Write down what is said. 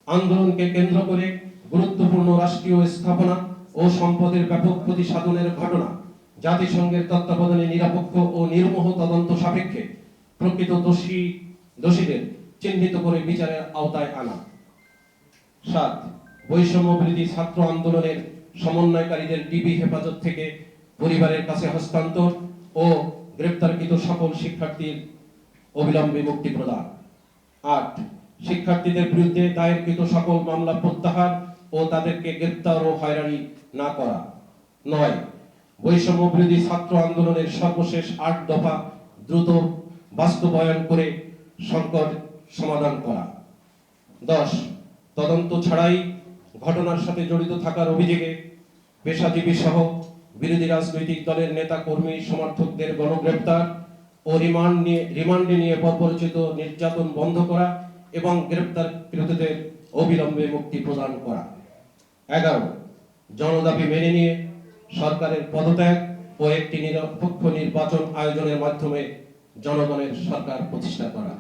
আন্দোলনকে কেন্দ্র করে গুরুত্বপূর্ণ রাষ্ট্রীয় স্থাপনা ও সম্পদের ব্যাপক ক্ষতি সাধনের ঘটনা জাতিসংঘের তত্ত্বাবধানে নিরপেক্ষ ও নির্মোহ তদন্ত সাপেক্ষে প্রকৃত দোষীদের চিহ্নিত করে বিচারের আওতায় আনা। 7 বৈষম্য বিরোধী ছাত্র আন্দোলনের সমন্বয়কারীদের ডিবি হেফাজত থেকে পরিবারের কাছে হস্তান্তর ও গ্রেপ্তারকৃত সকল শিক্ষার্থীর অবিলম্বে মুক্তি প্রদান। 8 শিক্ষার্থীদের বিরুদ্ধে দায়েরকৃত সকল মামলা প্রত্যাহার ও তাদেরকে গ্রেপ্তার ও হয়রানি না করা। 9 বৈষম্য বিরোধী ছাত্র আন্দোলনের সর্বশেষ 8 দফা দ্রুত বাস্তবায়ন করে সংকট সমাধান করা। 10 তদন্ত ছাড়াই ঘটনার সাথে জড়িত থাকার অভিযোগে পেশাজীবী সহ বিরোধী রাজনৈতিক দলের নেতা কর্মী সমর্থকদের গণগ্রেপ্তার ও রিমান্ডে নিয়ে বর্বরোচিত নির্যাতন বন্ধ করা এবং গ্রেপ্তারকৃতদের অবিলম্বে মুক্তি প্রদান করা। 11 জনদাবি মেনে নিয়ে সরকারের পদত্যাগ ও একটি নিরপেক্ষ নির্বাচন আয়োজনের মাধ্যমে জনগণের সরকার প্রতিষ্ঠা করা।